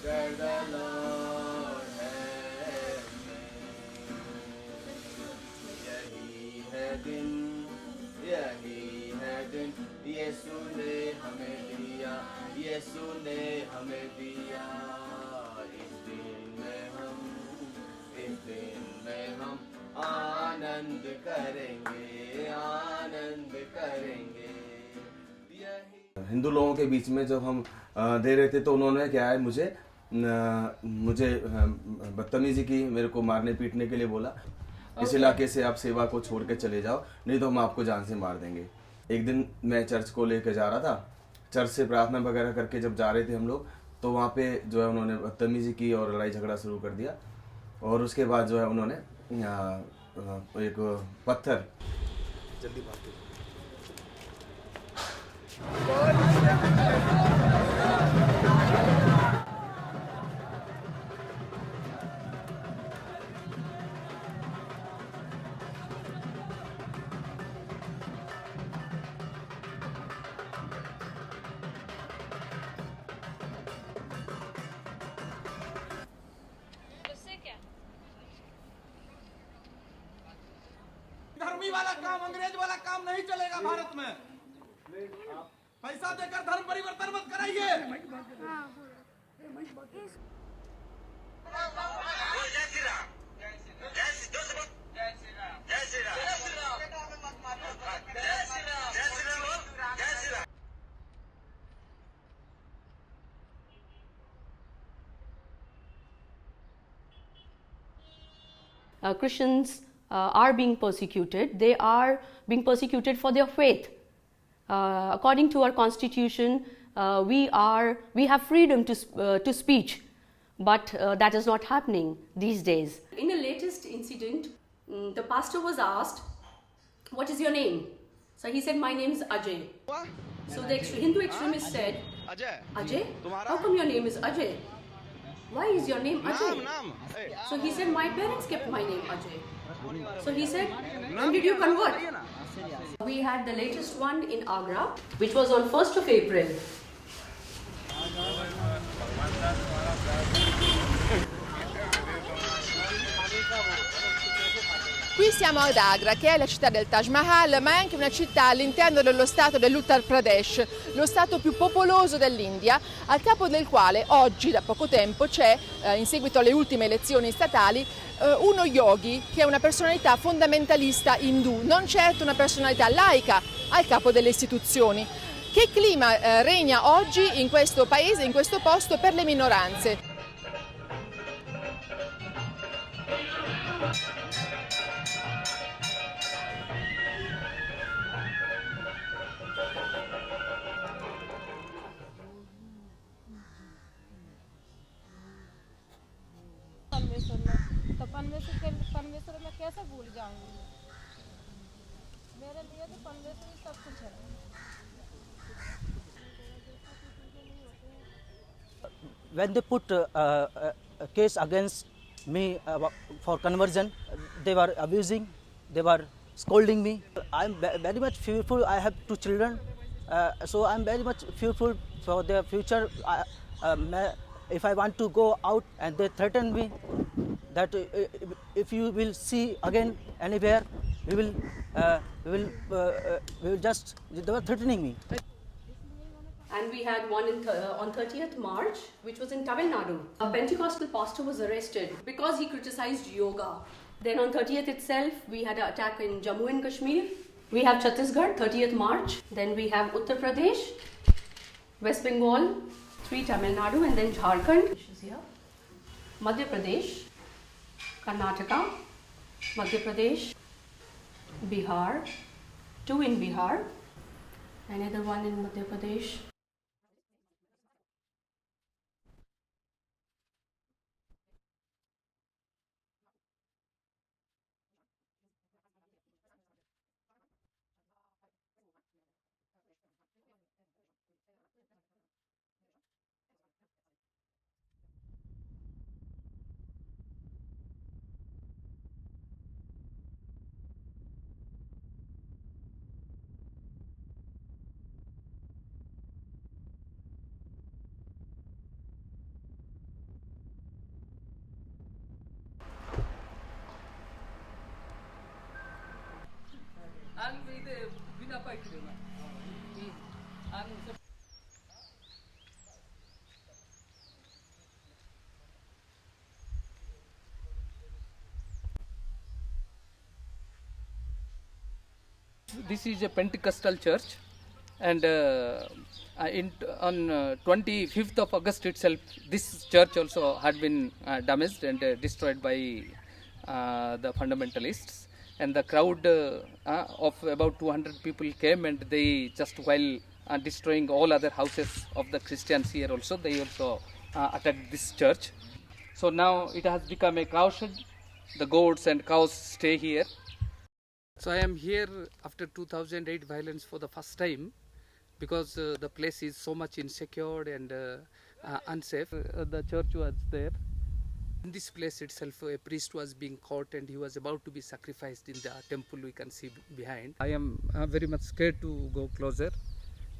where the Lord has made. यही है दिन, यही है दिन, यीशु ने हमें दिया, यीशु ने हमें दिया। इस दिन में हम आनंद करेंगे, आनंद करेंगे। हिंदू लोगों के बीच में जब हम दे रहे थे तो उन्होंने क्या है मुझे बदतमीजी की, मेरे को मारने पीटने के लिए बोला। इस इलाके से आप सेवा को छोड़ के चले जाओ, नहीं तो हम आपको जान से मार देंगे। एक दिन मैं चर्च को लेकर जा रहा था, चर्च से प्रार्थना वगैरह करके जब जा रहे थे हम लोग, तो वहाँ पे जो है उन्होंने बदतमीजी की और लड़ाई झगड़ा शुरू कर दिया। और उसके बाद जो है उन्होंने एक पत्थर, जल्दी भाग धर्मी वाला काम, अंग्रेज वाला काम नहीं चलेगा भारत में। पैसा देकर धर्म परिवर्तन मत कराइए। Christians are being persecuted. They are being persecuted for their faith. According to our constitution, we have freedom to speech, but that is not happening these days. In the latest incident, the pastor was asked, "What is your name?" So he said, "My name is Ajay." So the Hindu extremist said, "Ajay? How come your name is Ajay? Why is your name Ajay?" So he said, "My parents kept my name Ajay." So he said, "When did you convert?" We had the latest one in Agra, which was on 1st of April. Qui siamo ad Agra, che è la città del Taj Mahal, ma è anche una città all'interno dello stato dell'Uttar Pradesh, lo stato più popoloso dell'India, al capo del quale oggi, da poco tempo, c'è, in seguito alle ultime elezioni statali, uno yogi che è una personalità fondamentalista indù, non certo una personalità laica al capo delle istituzioni. Che clima regna oggi in questo paese, in questo posto per le minoranze? परमेश्वर मैं कैसे भूल जाऊंगी। मेरे लिए तो परमेश्वर ही सब कुछ है। When they put a case against me for conversion, they were abusing, they were scolding me. I'm very much fearful. I have two children, so I'm very much fearful for their future. If I want to go out and they threaten me that if you will see again anywhere, we will just, they were threatening me. And we had one on 30th March, which was in Tamil Nadu. A Pentecostal pastor was arrested because he criticized yoga. Then on 30th itself, we had an attack in Jammu and Kashmir. We have Chhattisgarh, 30th March. Then we have Uttar Pradesh, West Bengal, 3 Tamil Nadu, and then Jharkhand, which is here. Madhya Pradesh, Karnataka, Madhya Pradesh, Bihar, 2 in Bihar, another one in Madhya Pradesh. This is a Pentecostal church, and on 25th of August itself, this church also had been damaged and destroyed by the fundamentalists. And the crowd of about 200 people came, and they just while destroying all other houses of the Christians here also, they also attacked this church. So now it has become a cow shed. The goats and cows stay here. So I am here after 2008 violence for the first time, because the place is so much insecure and unsafe. The church was there. In this place itself, a priest was being caught and he was about to be sacrificed in the temple we can see behind. I am very much scared to go closer,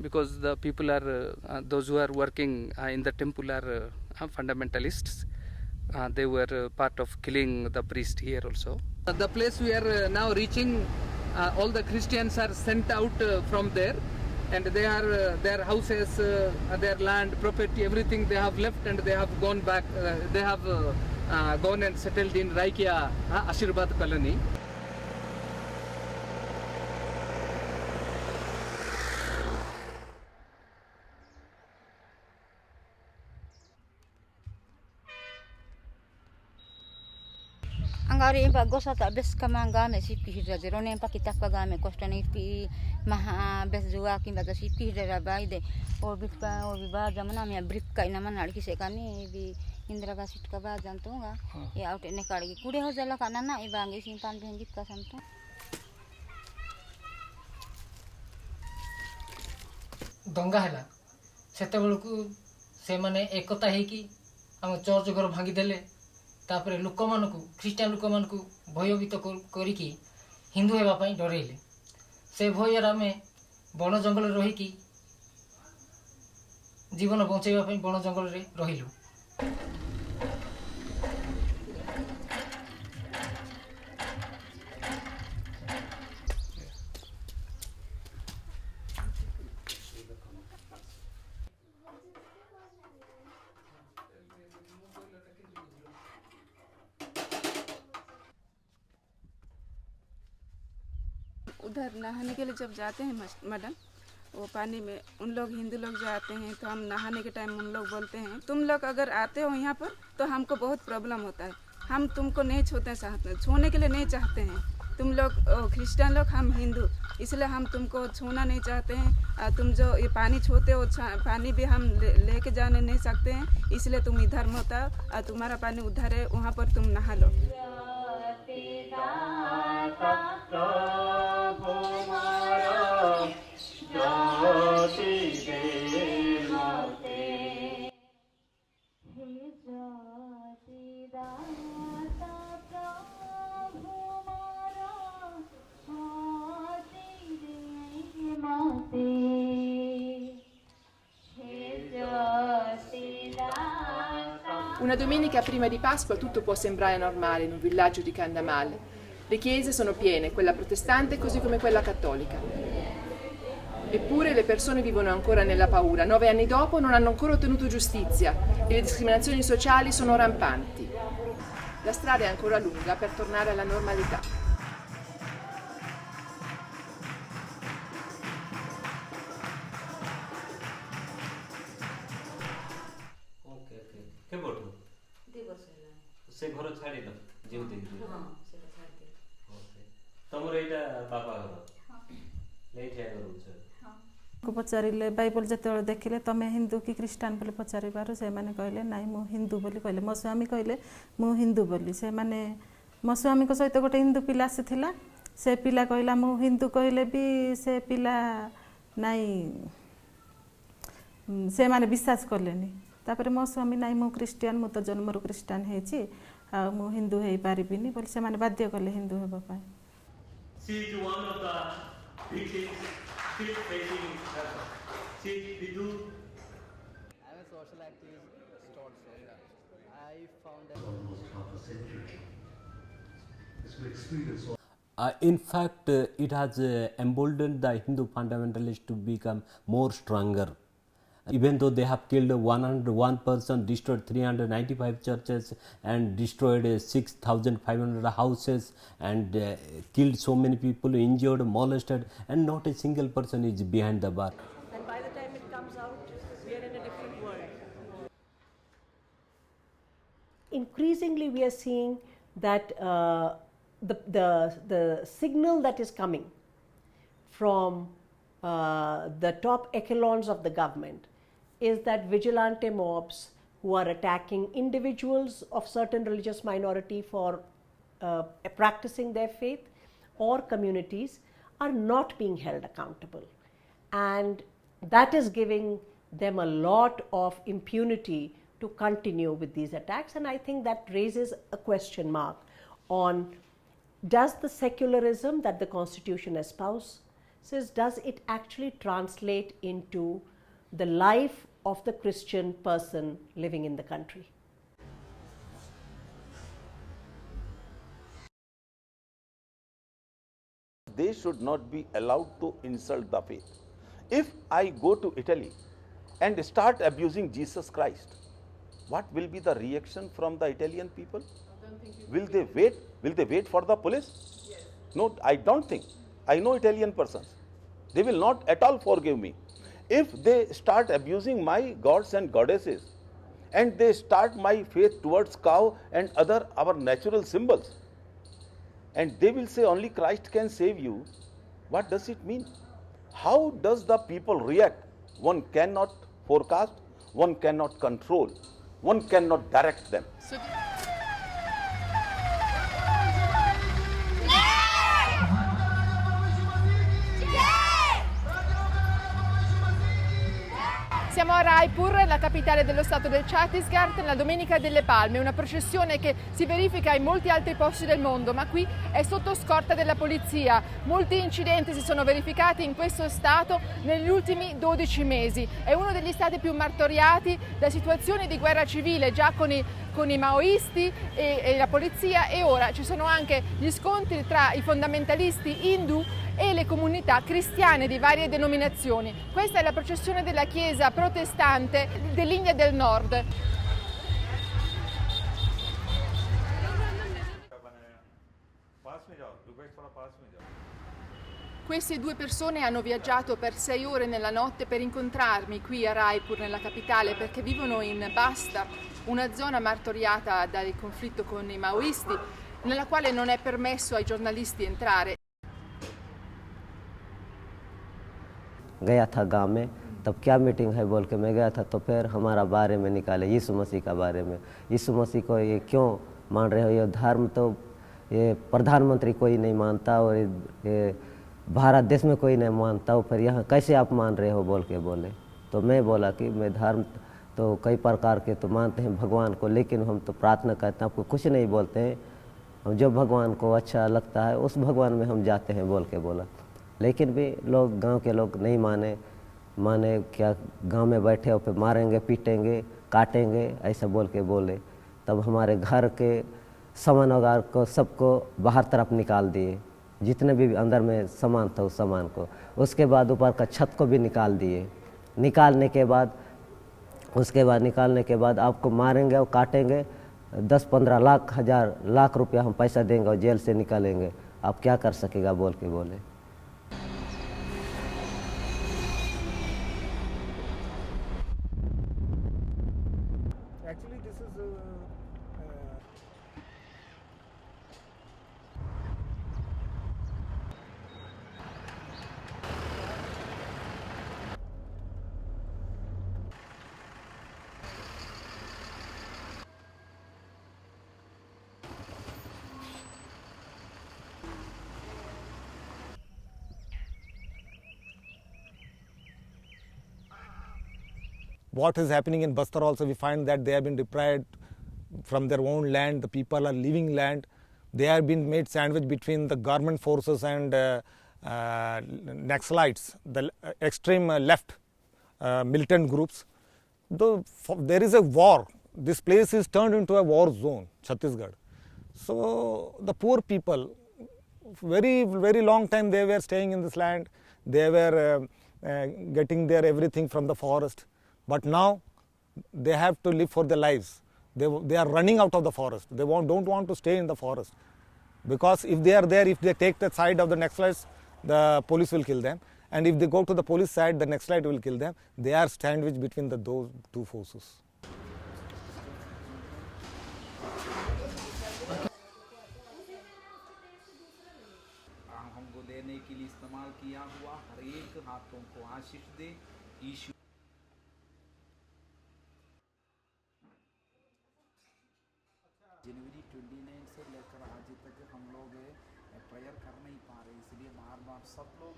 because the people are, those who are working in the temple are fundamentalists. They were part of killing the priest here also. The place we are now reaching, all the Christians are sent out from there, and they are their houses, their land, property, everything they have left, and they have gone back. They have gone and settled in Raikia Ashirvad colony. Angari ba gosa ta bes kamanga me si pihira zero ne pa kitak pa game kosta ne pi maha bes juwa ki ba si pihira bai de or bit ka or ba jamana me brief ka ina man lड़की से कानी भी इंदिरा का seat का बा जानतूंगा ये out ने काड़ी कुड़े हो जाला काना ना ए बांगे सिं पान भेंजित का समतो दंगा हैला सेते बेलकू से माने एकता हे कि हम चर्च घर भांगी देले तापरे लोक मानकू ख्रीस्टियन लोक मानकू भयभीत करिकी हिंदू हेबा पई डरेले से भयर आमे वन जंगल रही कि जीवन बचाइबा पई वन जंगल रे रहिलु उधर नहाने के लिए जब जाते हैं मैडम, वो पानी में उन लोग हिंदू लोग जो आते हैं तो हम नहाने के टाइम उन लोग बोलते हैं तुम लोग अगर आते हो यहाँ पर तो हमको बहुत प्रॉब्लम होता है, हम तुमको नहीं छूने के लिए नहीं चाहते हैं, तुम लोग क्रिश्चियन लोग हम हिंदू, इसलिए हम तुमको छूना नहीं चाहते हैं, तुम जो ये पानी छूते हो पानी भी हम लेके जाने नहीं सकते हैं, इसलिए तुम इधर मत आओ, तुम्हारा पानी उधर है वहाँ पर तुम नहा लो। Una domenica prima di Pasqua tutto può sembrare normale in un villaggio di Candamale. Le chiese sono piene, quella protestante così come quella cattolica. Eppure le persone vivono ancora nella paura. 9 anni dopo non hanno ancora ottenuto giustizia e le discriminazioni sociali sono rampanti. La strada è ancora lunga per tornare alla normalità. से घर छाड़ी दो जेउ देख दो हां सेटा छाड़ी दे okay तमरो एटा बापा घर ले ठिया करू छ हां को पचारिले बाइबल जते देखिले तमे हिंदू की क्रिश्चियन बोले पचारि बारो से माने कहले नाही मो हिंदू बोली कहले मो स्वामी कहले मो हिंदू बोली से माने मो स्वामी को सहित गोटे हिंदू पिला आसीथिला से पिला कहला मो हिंदू कहले भी से पिला नाही से माने विश्वास करलेनी तापर मो स्वामी नाही मो क्रिश्चियन मो तो जन्मरु क्रिश्चियन हेछि आ मो हिंदू हे पारिबिनी बोल से माने बाध्य करले हिंदू हेबा पाए she is one of the victims still facing pressure. See, we do. I'm a social activist also. I found that almost half a century. This experience. In fact, it has emboldened the Hindu fundamentalists to become more stronger. Even though they have killed 101 person, destroyed 395 churches and destroyed 6,500 houses and killed so many people, injured, molested, and not a single person is behind the bar. And by the time it comes out, we are in a different world. Increasingly, we are seeing that the signal that is coming from the top echelons of the government is that vigilante mobs who are attacking individuals of certain religious minority for practicing their faith or communities are not being held accountable, and that is giving them a lot of impunity to continue with these attacks. And I think that raises a question mark on, does the secularism that the Constitution espouses, does it actually translate into the life of the Christian person living in the country? They should not be allowed to insult the faith. If I go to Italy and start abusing Jesus Christ, what will be the reaction from the Italian people? Will they wait? Will they wait for the police? Yes. No, I don't think. I know Italian persons. They will not at all forgive me. If they start abusing my gods and goddesses, and they start my faith towards cow and other our natural symbols, and they will say only Christ can save you, what does it mean? How does the people react? One cannot forecast, one cannot control, one cannot direct them. Siamo a Raipur, la capitale dello stato del Chhattisgarh, nella Domenica delle Palme, una processione che si verifica in molti altri posti del mondo, ma qui è sotto scorta della polizia. Molti incidenti si sono verificati in questo stato negli ultimi 12 mesi. È uno degli stati più martoriati da situazioni di guerra civile, già con i maoisti e la polizia, e ora ci sono anche gli scontri tra i fondamentalisti indù e le comunità cristiane di varie denominazioni. Questa è la processione della chiesa protestante dell'India del Nord. Queste due persone hanno viaggiato per 6 ore nella notte per incontrarmi qui a Raipur, nella capitale, perché vivono in Basta, una zona martoriata dal conflitto con i maoisti, nella quale non è permesso ai giornalisti entrare. गया था गांव में, तब क्या meeting है बोल के मैं गया था, तो फिर हमारा बारे में निकाले, यीशु मसीह का बारे में। यीशु मसीह को ये क्यों मान रहे हो? ये धर्म तो ये प्रधानमंत्री कोई नहीं मानता और ये भारत देश में कोई नहीं मानता, फिर यहाँ कैसे आप मान रहे हो बोल के बोले। तो मैं बोला कि मैं धर्म तो कई प्रकार के तो मानते हैं भगवान को, लेकिन हम तो प्रार्थना करते हैं, आपको कुछ नहीं बोलते हैं, हम जो भगवान को अच्छा लगता है उस भगवान में हम जाते हैं बोल के बोला। लेकिन भी लोग, गांव के लोग नहीं माने क्या गांव में बैठे हो फिर मारेंगे, पीटेंगे, काटेंगे, ऐसा बोल के बोले। तब हमारे घर के सामान वगैरह को सबको बाहर तरफ निकाल दिए, जितने भी अंदर में सामान था उस सामान को। उसके बाद ऊपर का छत को भी निकाल दिए। निकालने के बाद आपको मारेंगे और काटेंगे, 10-15 लाख, 1000 लाख रुपया हम पैसा देंगे और जेल से निकालेंगे, आप क्या कर सकेगा बोल के बोले। What is happening in Bastar also, we find that they have been deprived from their own land, the people are leaving land, they have been made sandwich between the government forces and Naxalites, the extreme left militant groups. Though there is a war, this place is turned into a war zone, Chhattisgarh. So the poor people, very long time they were staying in this land. They were getting their everything from the forest. But now they have to live for their lives. They are running out of the forest. They don't want to stay in the forest. Because if they are there, if they take the side of the Naxalites, the police will kill them. And if they go to the police side, the Naxalite will kill them. They are sandwiched between those two forces. हमको देने के लिए इस्तेमाल किया हुआ हर एक हाथों को आशीष दे ईश्वर। जनवरी 29 से लेकर आज तक हम लोग प्रेयर कर नहीं पा रहे, इसलिए बार सब लोग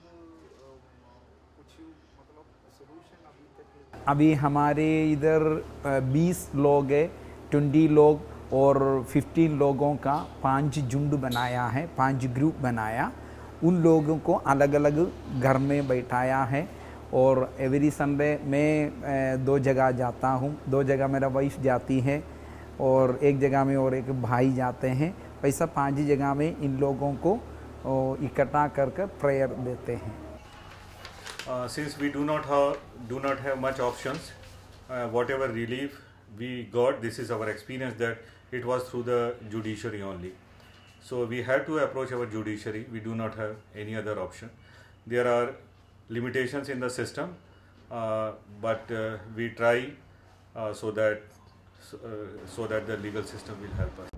कुछ मतलब सोल्यूशन अभी तक। अभी हमारे इधर 20 लोग है, 20 लोग और 15 लोगों का 5 झुंड बनाया है, 5 ग्रुप बनाया। उन लोगों को अलग अलग घर में बैठाया है और एवरी संडे मैं 2 जगह जाता हूँ। 2 जगह मेरा वाइफ जाती है और एक जगह में और एक भाई जाते हैं। वैसा 5 जगह में इन लोगों को इकट्ठा कर प्रेयर देते हैं। Since we do not have much options, whatever relief we got, this is our experience that it was through the judiciary only. So we had to approach our judiciary. We do not have any other option. There are limitations in the system, but we try so that the legal system will help us.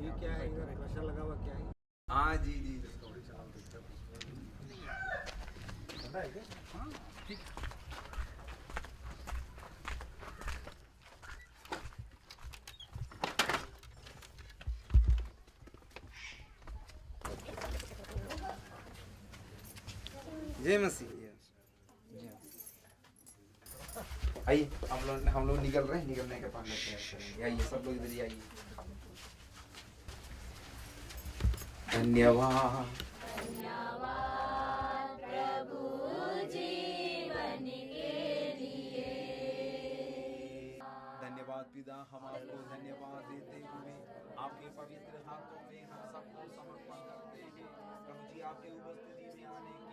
ये क्या है, इधर pressure लगा हुआ क्या है? हाँ जी जी हाँ ठीक। जय मसीह। आइए हम लोग निकल रहे हैं, निकलने के बाद करेंगे। आइए सब लोग इधर ही आइए। धन्यवाद प्रभु जीवन के लिए। धन्यवाद पिता, हम आपको धन्यवाद देते हुए आपके पवित्र हाथों में हम सबको समर्पण करते हैं। प्रभु जी आपकी उपस्थिति में आने की